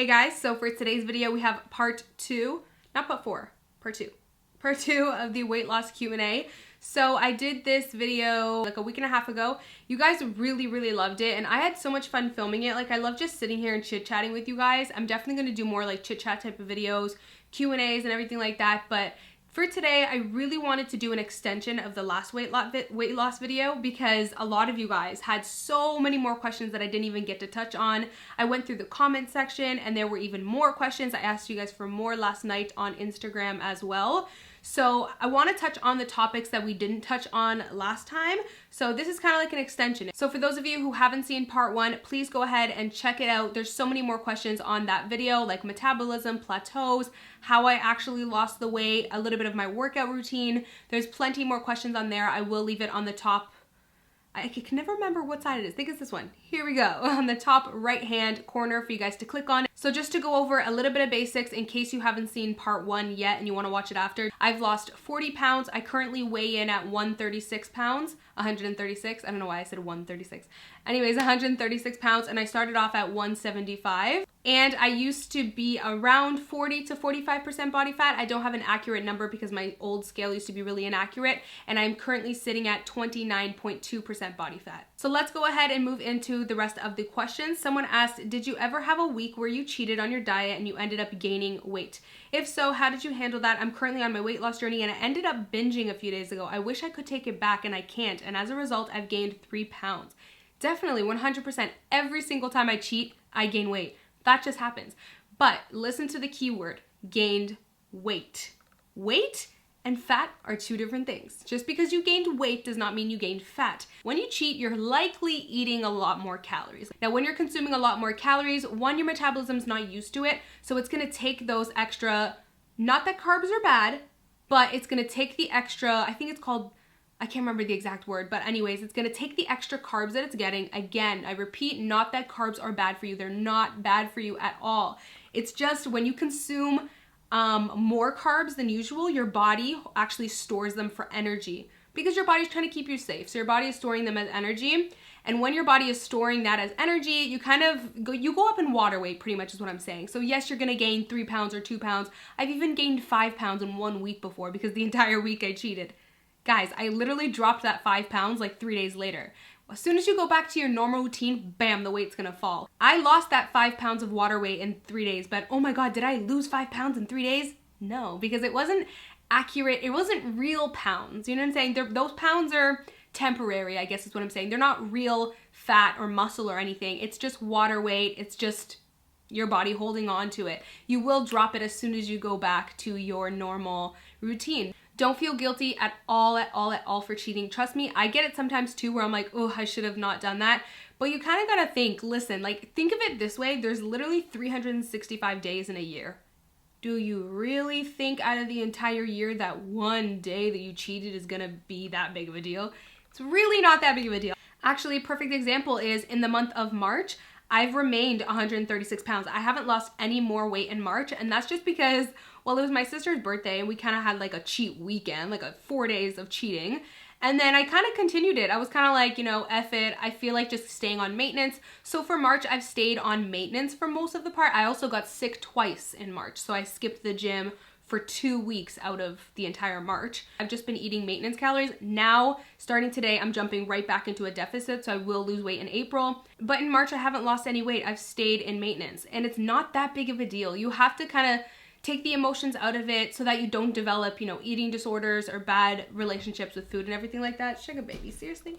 Hey guys, so for today's video we have part two of the weight loss Q&A. So I did this video like a week and a half ago. You guys really loved it and I had so much fun filming it. Like I love just sitting here and chit-chatting with you guys. I'm definitely going to do more like chit-chat type of videos, Q&As and everything like that, but for today, I really wanted to do an extension of the last weight loss video because a lot of you guys had so many more questions that I didn't even get to touch on. I went through the comment section and there were even more questions. I asked you guys for more last night on Instagram as well. So I want to touch on the topics that we didn't touch on last time. So this is kind of like an extension. So for those of you who haven't seen part one, please go ahead and check it out. There's so many more questions on that video, like metabolism, plateaus, how I actually lost the weight, a little bit of my workout routine. There's plenty more questions on there. I will leave it on the top. I can never remember what side it is. I think it's this one. Here we go. On the top right hand corner for you guys to click on. So just to go over a little bit of basics in case you haven't seen part one yet and you want to watch it after. I've lost 40 pounds. I currently weigh in at 136 pounds. 136. I don't know why I said 136. Anyways, 136 pounds and I started off at 175. And I used to be around 40 to 45% body fat. I don't have an accurate number because my old scale used to be really inaccurate. And I'm currently sitting at 29.2% body fat. So let's go ahead and move into the rest of the questions. Someone asked, did you ever have a week where you cheated on your diet and you ended up gaining weight? If so, how did you handle that? I'm currently on my weight loss journey and I ended up binging a few days ago. I wish I could take it back and I can't. And as a result, I've gained 3 pounds. Definitely 100%. Every single time I cheat, I gain weight. That just happens. But listen to the key word, gained weight. Weight and fat are two different things. Just because you gained weight does not mean you gained fat. When you cheat, you're likely eating a lot more calories. Now, when you're consuming a lot more calories, one, your metabolism's not used to it. So it's gonna take those extra, not that carbs are bad, but it's gonna take the extra, I think it's called, I can't remember the exact word, but anyways, it's gonna take the extra carbs that it's getting. Again, I repeat, not that carbs are bad for you. They're not bad for you at all. It's just when you consume more carbs than usual, your body actually stores them for energy because your body's trying to keep you safe. So your body is storing them as energy. And when your body is storing that as energy, you kind of go up in water weight, pretty much is what I'm saying. So yes, you're gonna gain 3 pounds or 2 pounds. I've even gained 5 pounds in 1 week before because the entire week I cheated. Guys, I literally dropped that 5 pounds like 3 days later. As soon as you go back to your normal routine, bam, the weight's gonna fall. I lost that 5 pounds of water weight in 3 days, but oh my God, did I lose 5 pounds in 3 days? No, because it wasn't accurate. It wasn't real pounds. You know what I'm saying? Those pounds are temporary, I guess is what I'm saying. They're not real fat or muscle or anything. It's just water weight. It's just your body holding on to it. You will drop it as soon as you go back to your normal routine. Don't feel guilty at all for cheating. Trust me, I get it sometimes too where I'm like, oh, I should have not done that. But you kind of gotta think, listen, like think of it this way. There's literally 365 days in a year. Do you really think out of the entire year that one day that you cheated is gonna be that big of a deal? It's really not that big of a deal. Actually, a perfect example is in the month of March, I've remained 136 pounds. I haven't lost any more weight in March, and that's just because, well, it was my sister's birthday and we kind of had like a cheat weekend, like 4 days of cheating. And then I kind of continued it. I was kind of like, you know, F it. I feel like just staying on maintenance. So for March, I've stayed on maintenance for most of the part. I also got sick twice in March. So I skipped the gym for 2 weeks out of the entire March. I've just been eating maintenance calories. Now, starting today, I'm jumping right back into a deficit, so I will lose weight in April. But in March, I haven't lost any weight. I've stayed in maintenance, and it's not that big of a deal. You have to kind of take the emotions out of it so that you don't develop, you know, eating disorders or bad relationships with food and everything like that. Sugar baby, seriously?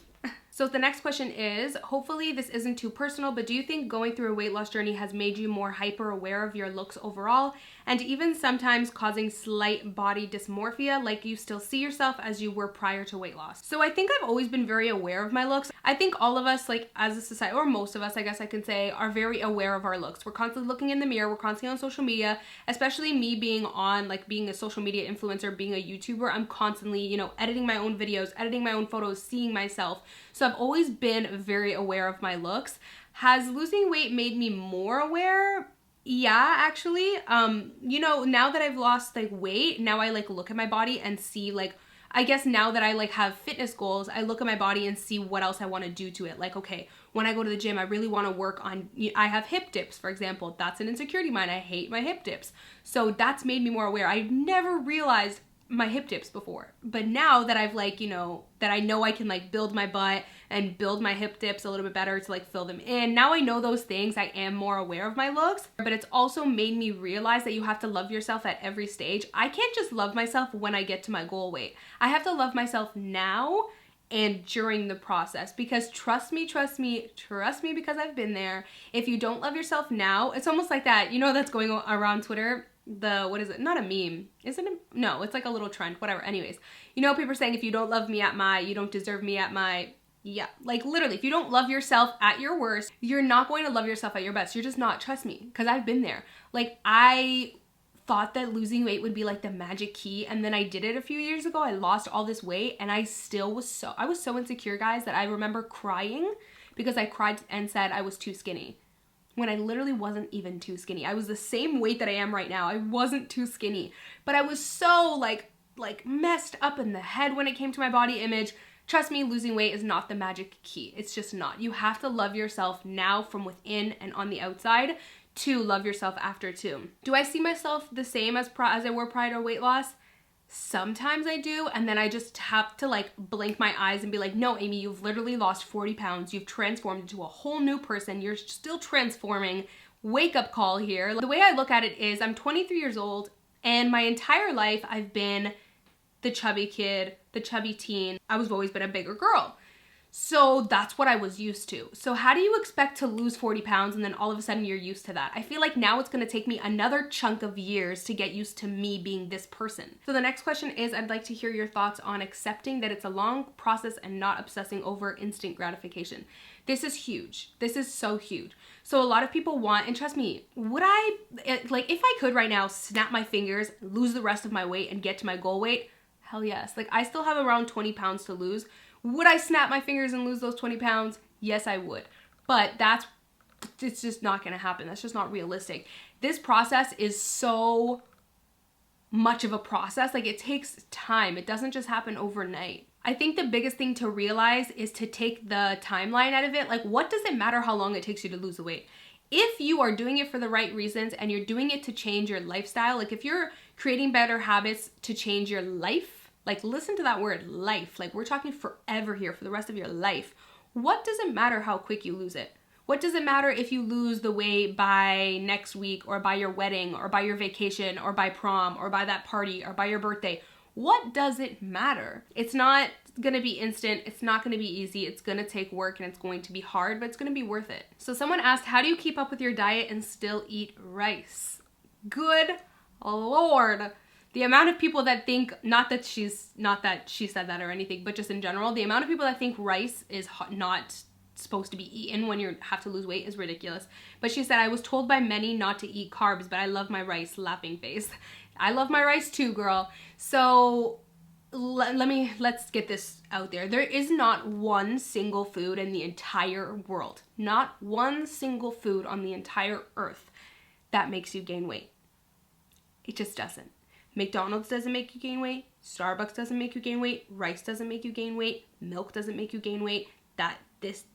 So the next question is, hopefully this isn't too personal, but do you think going through a weight loss journey has made you more hyper aware of your looks overall and even sometimes causing slight body dysmorphia, like you still see yourself as you were prior to weight loss? So I think I've always been very aware of my looks. I think all of us, like as a society, or most of us, I guess I can say, are very aware of our looks. We're constantly looking in the mirror, we're constantly on social media, especially me being on, like being a social media influencer, being a YouTuber, I'm constantly, you know, editing my own videos, editing my own photos, seeing myself. So I've always been very aware of my looks. Has losing weight made me more aware? Yeah, actually. You know, now that I've lost like weight, now I like look at my body and see like, I guess now that I like have fitness goals, I look at my body and see what else I want to do to it. Like, okay, when I go to the gym, I really want to work on, I have hip dips, for example. That's an insecurity of mine. I hate my hip dips. So that's made me more aware. I never realized my hip dips before, but now that I've like, you know, that I know I can like build my butt and build my hip dips a little bit better to like fill them in. Now I know those things. I am more aware of my looks, but it's also made me realize that you have to love yourself at every stage. I can't just love myself when I get to my goal weight. I have to love myself now and during the process, because trust me because I've been there. If you don't love yourself now, it's almost like that, you know, that's going around Twitter, what is it? Not a meme. Isn't it? No, it's like a little trend, whatever. Anyways, you know, people are saying, if you don't love me at my, you don't deserve me at my, yeah, like literally, if you don't love yourself at your worst, you're not going to love yourself at your best. You're just not, trust me, because I've been there. Like, I thought that losing weight would be like the magic key, and then I did it a few years ago. I lost all this weight, and I still was I was so insecure, guys, that I remember crying because I cried and said I was too skinny, when I literally wasn't even too skinny. I was the same weight that I am right now. I wasn't too skinny, but I was so like messed up in the head when it came to my body image. Trust me, losing weight is not the magic key. It's just not. You have to love yourself now from within and on the outside to love yourself after too. Do I see myself the same as I were prior to weight loss? Sometimes I do, and then I just have to like blink my eyes and be like, no, Amy, you've literally lost 40 pounds. You've transformed into a whole new person. You're still transforming. Wake up call here. The way I look at it is I'm 23 years old, and my entire life I've been the chubby kid, the chubby teen. I've always been a bigger girl. So that's what I was used to. So how do you expect to lose 40 pounds and then all of a sudden you're used to that? I feel like now it's gonna take me another chunk of years to get used to me being this person. So the next question is, I'd like to hear your thoughts on accepting that it's a long process and not obsessing over instant gratification. This is huge. This is so huge. So a lot of people want, and trust me, would I, like if I could right now snap my fingers, lose the rest of my weight and get to my goal weight? Hell yes. Like I still have around 20 pounds to lose. Would I snap my fingers and lose those 20 pounds? Yes, I would. But it's just not gonna happen. That's just not realistic. This process is so much of a process. Like it takes time. It doesn't just happen overnight. I think the biggest thing to realize is to take the timeline out of it. Like, what does it matter how long it takes you to lose the weight? If you are doing it for the right reasons and you're doing it to change your lifestyle, like if you're creating better habits to change your life, like listen to that word, life. Like we're talking forever here, for the rest of your life. What does it matter how quick you lose it? What does it matter if you lose the weight by next week or by your wedding or by your vacation or by prom or by that party or by your birthday? What does it matter? It's not gonna be instant. It's not gonna be easy. It's gonna take work and it's going to be hard, but it's gonna be worth it. So someone asked, how do you keep up with your diet and still eat rice? Good Lord. The amount of people that think, not that she said that or anything, but just in general, the amount of people that think rice is not supposed to be eaten when you have to lose weight is ridiculous. But she said, I was told by many not to eat carbs, but I love my rice, laughing face. I love my rice too, girl. So let's get this out there. There is not one single food in the entire world, not one single food on the entire earth that makes you gain weight. It just doesn't. McDonald's doesn't make you gain weight. Starbucks doesn't make you gain weight. Rice doesn't make you gain weight. Milk doesn't make you gain weight. This.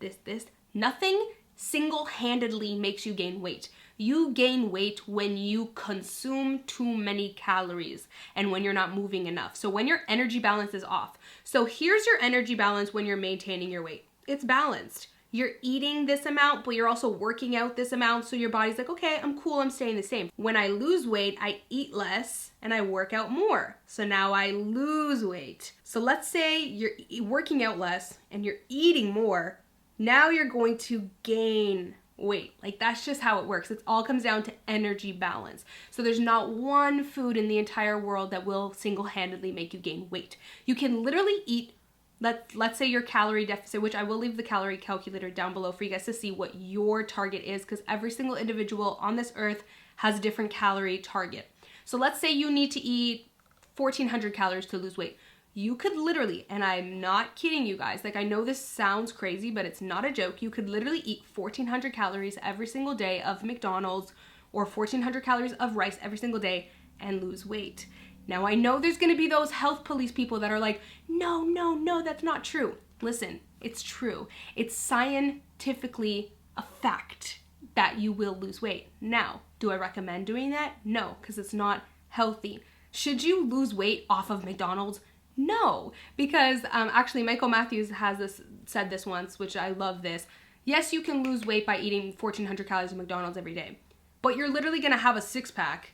Nothing single-handedly makes you gain weight. You gain weight when you consume too many calories and when you're not moving enough. So when your energy balance is off. So here's your energy balance when you're maintaining your weight. It's balanced. You're eating this amount, but you're also working out this amount. So your body's like, okay, I'm cool, I'm staying the same. When I lose weight, I eat less and I work out more. So now I lose weight. So let's say you're working out less and you're eating more. Now you're going to gain weight. Like that's just how it works. It all comes down to energy balance. So there's not one food in the entire world that will single-handedly make you gain weight. You can literally eat, let's say your calorie deficit, which I will leave the calorie calculator down below for you guys to see what your target is, because every single individual on this earth has a different calorie target. So let's say you need to eat 1,400 calories to lose weight. You could literally, and I'm not kidding you guys, like I know this sounds crazy, but it's not a joke. You could literally eat 1,400 calories every single day of McDonald's or 1,400 calories of rice every single day and lose weight. Now I know there's gonna be those health police people that are like, no, no, no, that's not true. Listen, it's true. It's scientifically a fact that you will lose weight. Now, do I recommend doing that? No, because it's not healthy. Should you lose weight off of McDonald's? No, because actually Michael Matthews has said this once, which I love this. Yes, you can lose weight by eating 1,400 calories of McDonald's every day, but you're literally gonna have a six-pack,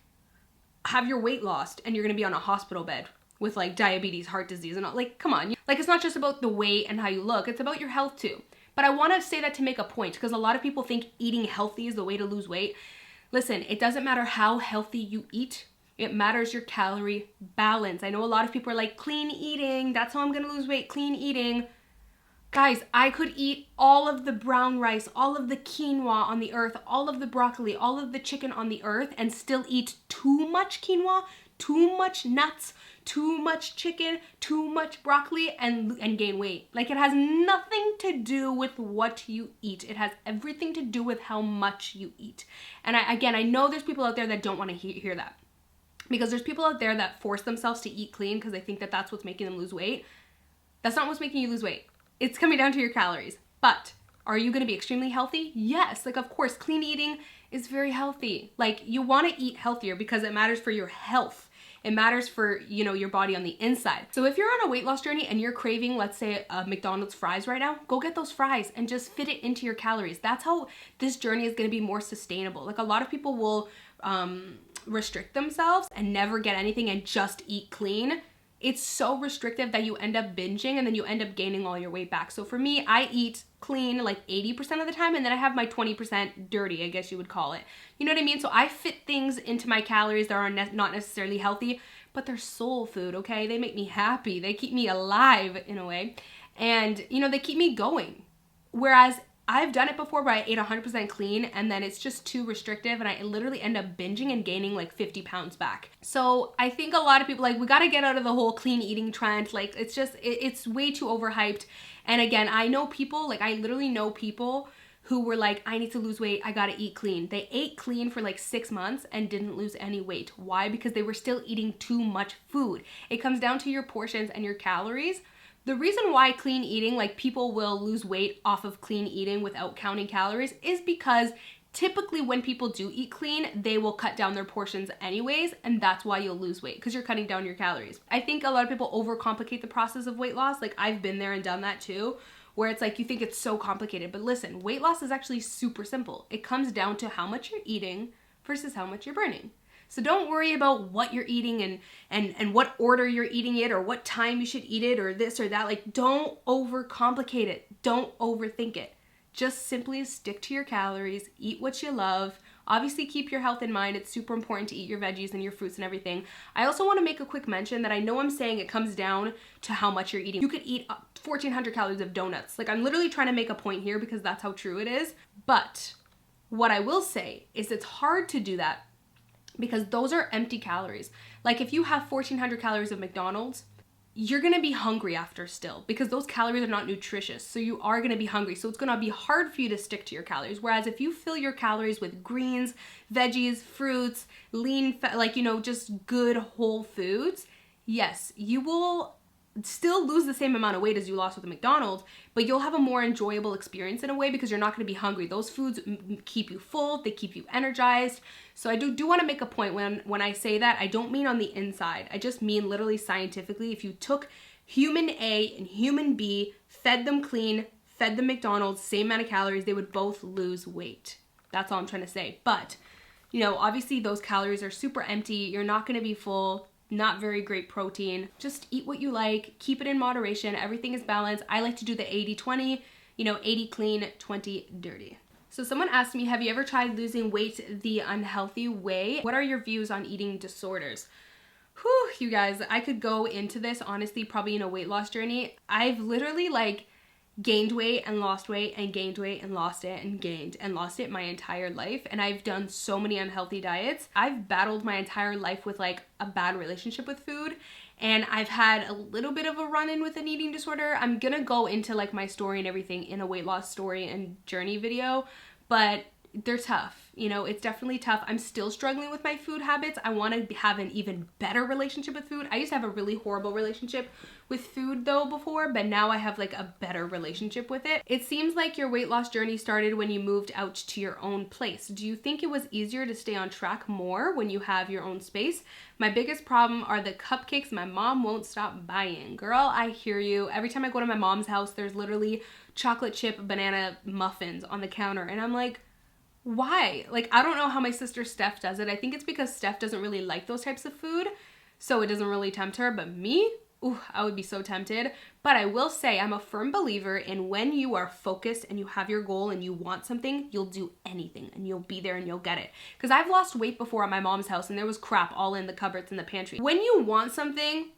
have your weight lost, and you're gonna be on a hospital bed with like diabetes, heart disease, and all. Like, come on. Like, it's not just about the weight and how you look, it's about your health too. But I wanna say that to make a point, because a lot of people think eating healthy is the way to lose weight. Listen, it doesn't matter how healthy you eat, it matters your calorie balance. I know a lot of people are like, clean eating, that's how I'm gonna lose weight, clean eating. Guys, I could eat all of the brown rice, all of the quinoa on the earth, all of the broccoli, all of the chicken on the earth, and still eat too much quinoa, too much nuts, too much chicken, too much broccoli, and gain weight. Like, it has nothing to do with what you eat. It has everything to do with how much you eat. And I know there's people out there that don't want to hear that. Because there's people out there that force themselves to eat clean because they think that that's what's making them lose weight. That's not what's making you lose weight. It's coming down to your calories. But are you gonna be extremely healthy? Yes, like, of course, clean eating is very healthy. Like, you wanna eat healthier because it matters for your health. It matters for, you know, your body on the inside. So if you're on a weight loss journey and you're craving, let's say, McDonald's fries right now, go get those fries and just fit it into your calories. That's how this journey is gonna be more sustainable. Like, a lot of people will restrict themselves and never get anything and just eat clean. It's so restrictive that you end up binging and then you end up gaining all your weight back. So for me, I eat clean like 80% of the time, and then I have my 20% dirty, I guess you would call it. You know what I mean? So I fit things into my calories that are not necessarily healthy, but they're soul food, okay? They make me happy. They keep me alive in a way. And, you know, they keep me going. Whereas I've done it before where I ate 100% clean and then it's just too restrictive and I literally end up binging and gaining like 50 pounds back. So I think a lot of people, like, we gotta get out of the whole clean eating trend. Like, it's just, it's way too overhyped. And again, I know people, like, I literally know people who were like, I need to lose weight, I gotta eat clean. They ate clean for like 6 months and didn't lose any weight. Why? Because they were still eating too much food. It comes down to your portions and your calories. The reason why clean eating, like, people will lose weight off of clean eating without counting calories is because typically when people do eat clean, they will cut down their portions anyways, and that's why you'll lose weight, because you're cutting down your calories. I think a lot of people overcomplicate the process of weight loss. Like, I've been there and done that too, where it's like you think it's so complicated. But listen, weight loss is actually super simple. It comes down to how much you're eating versus how much you're burning. So don't worry about what you're eating and what order you're eating it or what time you should eat it or this or that. Like, don't overcomplicate it. Don't overthink it. Just simply stick to your calories, eat what you love. Obviously, keep your health in mind. It's super important to eat your veggies and your fruits and everything. I also want to make a quick mention that I know I'm saying it comes down to how much you're eating. You could eat 1,400 calories of donuts. Like, I'm literally trying to make a point here because that's how true it is. But what I will say is it's hard to do that because those are empty calories. Like, if you have 1,400 calories of McDonald's, you're gonna be hungry after still because those calories are not nutritious. So you are gonna be hungry. So it's gonna be hard for you to stick to your calories. Whereas if you fill your calories with greens, veggies, fruits, lean fat, like, you know, just good whole foods, yes, you will still lose the same amount of weight as you lost with the McDonald's, but you'll have a more enjoyable experience in a way because you're not going to be hungry. Those foods keep you full, they keep you energized. So I do want to make a point when I say that, I don't mean on the inside. I just mean literally scientifically. If you took human A and human B, fed them clean, fed them McDonald's, same amount of calories, they would both lose weight. That's all I'm trying to say. But, you know, obviously those calories are super empty. You're not going to be full. Not very great protein. Just eat what you like, keep it in moderation, everything is balanced. I like to do the 80-20, you know, 80 clean, 20 dirty. So someone asked me, have you ever tried losing weight the unhealthy way? What are your views on eating disorders? Whew, you guys, I could go into this honestly probably in a weight loss journey. I've literally like gained weight and lost weight and gained weight and lost it and gained and lost it my entire life, and I've done so many unhealthy diets. I've battled my entire life with like a bad relationship with food, and I've had a little bit of a run-in with an eating disorder. I'm gonna go into like my story and everything in a weight loss story and journey video, but they're tough. You know, it's definitely tough. I'm still struggling with my food habits. I want to have an even better relationship with food. I used to have a really horrible relationship with food though before, but now I have like a better relationship with it. It seems like your weight loss journey started when you moved out to your own place. Do you think it was easier to stay on track more when you have your own space? My biggest problem are the cupcakes my mom won't stop buying. Girl, I hear you. Every time I go to my mom's house, there's literally chocolate chip banana muffins on the counter, and I'm like, why? Like, I don't know how my sister Steph does it. I think it's because Steph doesn't really like those types of food, so it doesn't really tempt her. But me, ooh, I would be so tempted. But I will say I'm a firm believer in when you are focused and you have your goal and you want something, you'll do anything and you'll be there and you'll get it. Because I've lost weight before at my mom's house and there was crap all in the cupboards in the pantry. When you want something,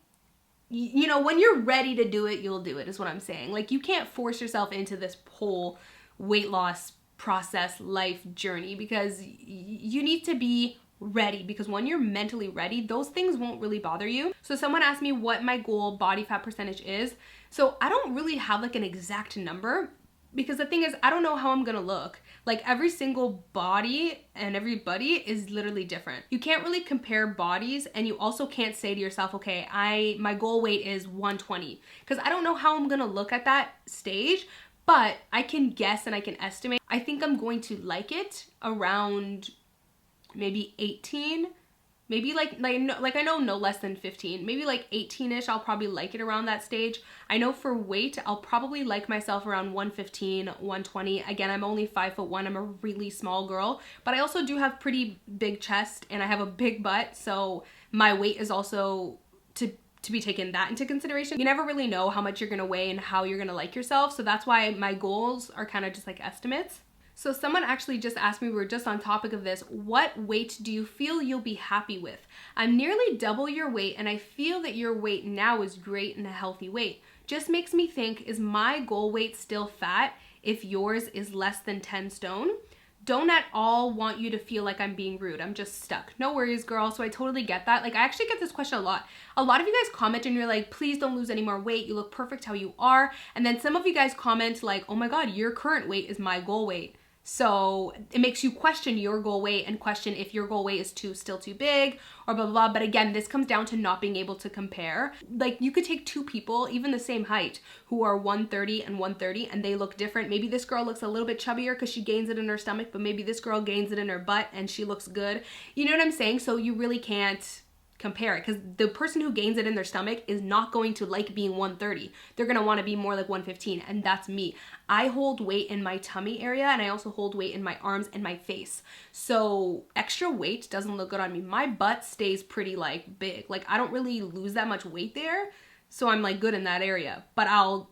you know, when you're ready to do it, you'll do it, is what I'm saying. Like, you can't force yourself into this whole weight loss process, life journey, because you need to be ready, because when you're mentally ready, those things won't really bother you. So someone asked me what my goal body fat percentage is. So I don't really have like an exact number, because the thing is, I don't know how I'm gonna look. Like, every single body and everybody is literally different. You can't really compare bodies, and you also can't say to yourself, okay, my goal weight is 120, because I don't know how I'm gonna look at that stage, but I can guess and I can estimate. I think I'm going to like it around maybe 18, maybe like I know no less than 15, maybe like 18ish. I'll probably like it around that stage. I know for weight, I'll probably like myself around 115, 120. Again, I'm only 5'1". I'm a really small girl, but I also do have pretty big chest and I have a big butt, so my weight is also to be taken that into consideration. You never really know how much you're gonna weigh and how you're gonna like yourself, so that's why my goals are kind of just like estimates. So someone actually just asked me, we were just on topic of this, what weight do you feel you'll be happy with? I'm nearly double your weight and I feel that your weight now is great and a healthy weight. Just makes me think, is my goal weight still fat if yours is less than 10 stone? Don't at all want you to feel like I'm being rude. I'm just stuck. No worries, girl. So I totally get that. Like, I actually get this question a lot. A lot of you guys comment and you're like, please don't lose any more weight. You look perfect how you are. And then some of you guys comment like, oh my God, your current weight is my goal weight. So it makes you question your goal weight and question if your goal weight is still too big or blah, blah, blah. But again, this comes down to not being able to compare. Like, you could take two people, even the same height, who are 130 and 130, and they look different. Maybe this girl looks a little bit chubbier because she gains it in her stomach, but maybe this girl gains it in her butt and she looks good. You know what I'm saying? So you really can't compare it, because the person who gains it in their stomach is not going to like being 130. They're going to want to be more like 115, and that's me. I hold weight in my tummy area and I also hold weight in my arms and my face. So extra weight doesn't look good on me. My butt stays pretty like big. Like, I don't really lose that much weight there. So I'm like good in that area, but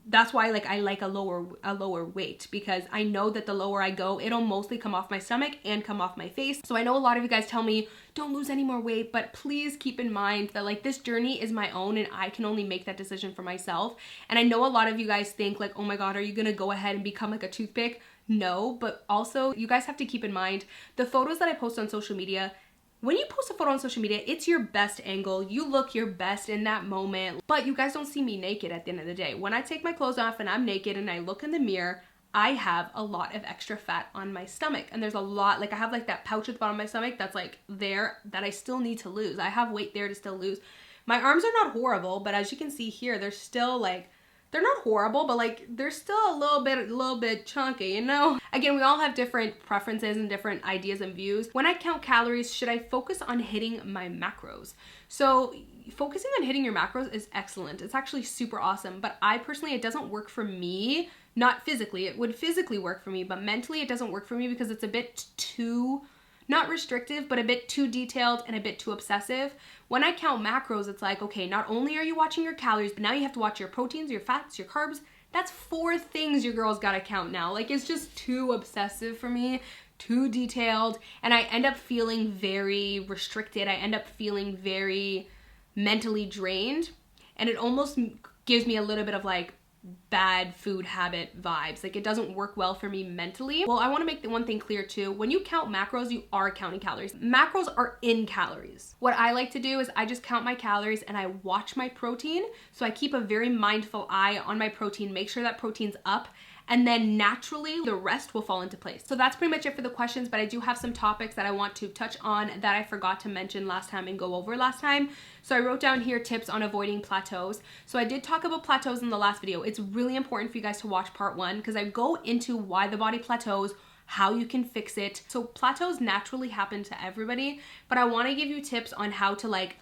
that's why like I like a lower weight, because I know that the lower I go, it'll mostly come off my stomach and come off my face. So I know a lot of you guys tell me don't lose any more weight, but please keep in mind that like this journey is my own and I can only make that decision for myself. And I know a lot of you guys think like, oh my God, are you gonna go ahead and become like a toothpick? No, but also you guys have to keep in mind the photos that I post on social media. When you post a photo on social media, it's your best angle. You look your best in that moment, but you guys don't see me naked at the end of the day. When I take my clothes off and I'm naked and I look in the mirror, I have a lot of extra fat on my stomach. And there's a lot, like I have like that pouch at the bottom of my stomach that's like there that I still need to lose. I have weight there to still lose. My arms are not horrible, but as you can see here, they're still like, they're not horrible, but like they're still a little bit chunky, you know? Again, we all have different preferences and different ideas and views. When I count calories, should I focus on hitting my macros? So focusing on hitting your macros is excellent. It's actually super awesome, but I personally, it doesn't work for me. Not physically, it would physically work for me, but mentally it doesn't work for me because it's a bit too, not restrictive, but a bit too detailed and a bit too obsessive. When I count macros, it's like, okay, not only are you watching your calories, but now you have to watch your proteins, your fats, your carbs. That's 4 things your girl's gotta count now. Like, it's just too obsessive for me, too detailed, and I end up feeling very restricted. I end up feeling very mentally drained, and it almost gives me a little bit of like bad food habit vibes. Like, it doesn't work well for me mentally. Well, I want to make the one thing clear too. When you count macros, you are counting calories. Macros are in calories. What I like to do is I just count my calories and I watch my protein. So I keep a very mindful eye on my protein, make sure that protein's up, and then naturally the rest will fall into place. So that's pretty much it for the questions, but I do have some topics that I want to touch on that I forgot to mention last time and go over last time. So I wrote down here tips on avoiding plateaus. So I did talk about plateaus in the last video. It's really important for you guys to watch part 1 because I go into why the body plateaus, how you can fix it. So plateaus naturally happen to everybody, but I want to give you tips on how to like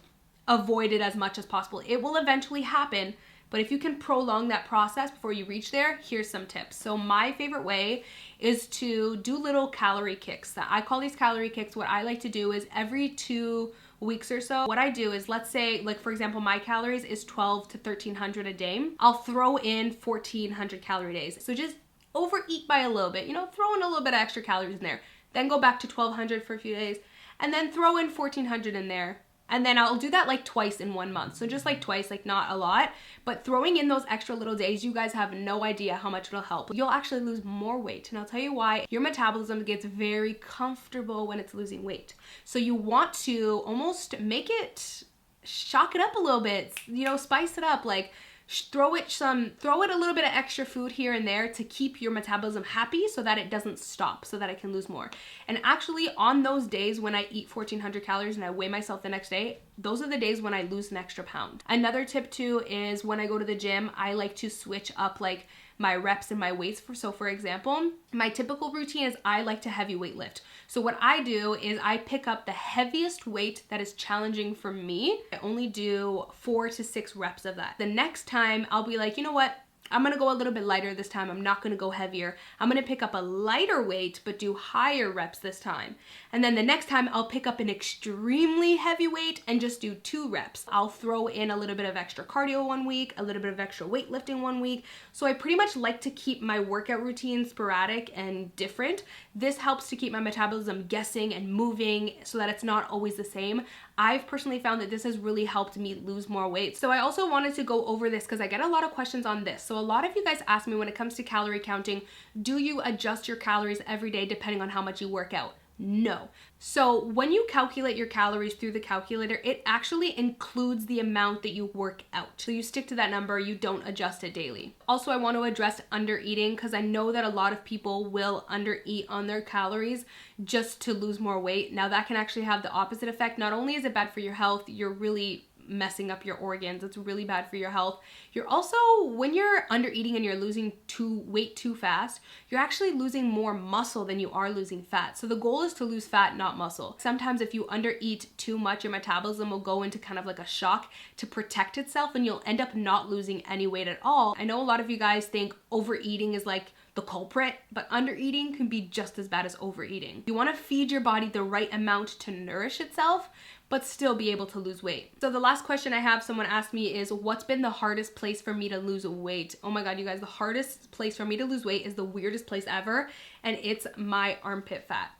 avoid it as much as possible. It will eventually happen, but if you can prolong that process before you reach there, here's some tips. So my favorite way is to do little calorie kicks. I call these calorie kicks. What I like to do is every 2 weeks or so, what I do is, let's say, like for example, my calories is 12 to 1300 a day. I'll throw in 1400 calorie days. So just overeat by a little bit, you know, throw in a little bit of extra calories in there. Then go back to 1200 for a few days and then throw in 1400 in there. And then I'll do that like twice in 1 month. So just like twice, like not a lot, but throwing in those extra little days, you guys have no idea how much it'll help. You'll actually lose more weight. And I'll tell you why. Your metabolism gets very comfortable when it's losing weight. So you want to almost make it, shock it up a little bit, you know, spice it up, like throw it a little bit of extra food here and there to keep your metabolism happy so that it doesn't stop, so that it can lose more. And actually on those days when I eat 1400 calories and I weigh myself the next day, those are the days when I lose an extra pound. Another tip too is when I go to the gym, I like to switch up like my reps and my weights. So for example, my typical routine is I like to heavy weight lift. So what I do is I pick up the heaviest weight that is challenging for me. I only do 4 to 6 reps of that. The next time I'll be like, you know what? I'm gonna go a little bit lighter this time. I'm not gonna go heavier. I'm gonna pick up a lighter weight, but do higher reps this time. And then the next time I'll pick up an extremely heavy weight and just do 2 reps. I'll throw in a little bit of extra cardio 1 week, a little bit of extra weightlifting 1 week. So I pretty much like to keep my workout routine sporadic and different. This helps to keep my metabolism guessing and moving so that it's not always the same. I've personally found that this has really helped me lose more weight. So I also wanted to go over this because I get a lot of questions on this. So a lot of you guys ask me when it comes to calorie counting, do you adjust your calories every day depending on how much you work out? No. So when you calculate your calories through the calculator, it actually includes the amount that you work out. So you stick to that number, you don't adjust it daily. Also, I want to address under eating because I know that a lot of people will under eat on their calories just to lose more weight. Now that can actually have the opposite effect. Not only is it bad for your health, you're really messing up your organs. It's really bad for your health. You're also, when you're under eating and you're losing weight too fast, you're actually losing more muscle than you are losing fat. So the goal is to lose fat, not muscle. Sometimes if you under eat too much, your metabolism will go into kind of like a shock to protect itself and you'll end up not losing any weight at all. I know a lot of you guys think overeating is like the culprit, but under eating can be just as bad as overeating. You want to feed your body the right amount to nourish itself, but still be able to lose weight. So the last question I have, someone asked me, is what's been the hardest place for me to lose weight? Oh my God, you guys, the hardest place for me to lose weight is the weirdest place ever, and it's my armpit fat.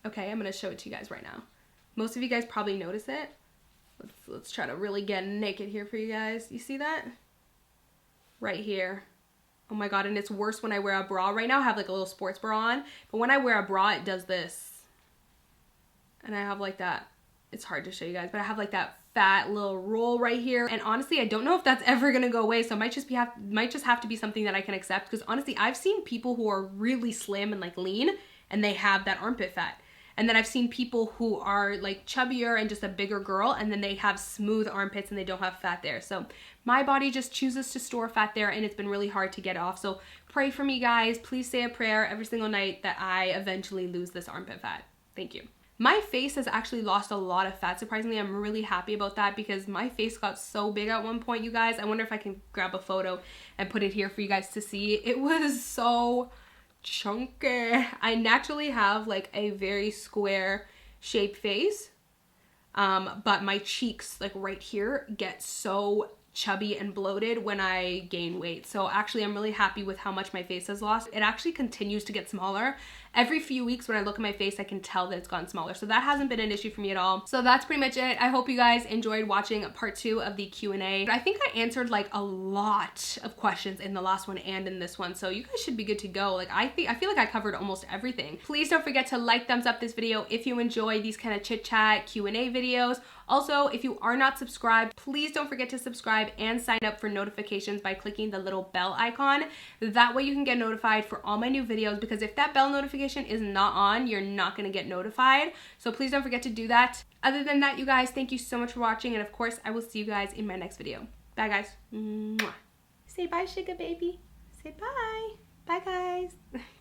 Okay, I'm gonna show it to you guys right now. Most of you guys probably notice it. Let's try to really get naked here for you guys. You see that? Right here. Oh my God, and it's worse when I wear a bra. Right now I have like a little sports bra on, but when I wear a bra, it does this. And I have like that. It's hard to show you guys, but I have like that fat little roll right here. And honestly, I don't know if that's ever gonna go away. So it might just have to be something that I can accept, because honestly, I've seen people who are really slim and like lean and they have that armpit fat. And then I've seen people who are like chubbier and just a bigger girl, and then they have smooth armpits and they don't have fat there. So my body just chooses to store fat there, and it's been really hard to get off. So pray for me, guys. Please say a prayer every single night that I eventually lose this armpit fat. Thank you. My face has actually lost a lot of fat. Surprisingly, I'm really happy about that because my face got so big at one point, you guys. I wonder if I can grab a photo and put it here for you guys to see. It was so chunky. I naturally have like a very square shaped face, but my cheeks like right here get so chubby and bloated when I gain weight. So actually I'm really happy with how much my face has lost. It actually continues to get smaller every few weeks when I look at my face, I can tell that it's gotten smaller. So that hasn't been an issue for me at all. So that's pretty much it. I hope you guys enjoyed watching part 2 of the Q&A. I think I answered like a lot of questions in the last one and in this one. So you guys should be good to go. Like I feel like I covered almost everything. Please don't forget to like, thumbs up this video if you enjoy these kind of chit chat Q&A videos. Also, if you are not subscribed, please don't forget to subscribe and sign up for notifications by clicking the little bell icon. That way you can get notified for all my new videos, because if that bell notification is not on, you're not going to get notified. So please don't forget to do that. Other than that, you guys, thank you so much for watching, and of course, I will see you guys in my next video. Bye, guys. Mwah. Say bye, sugar baby. Say bye. Bye, guys.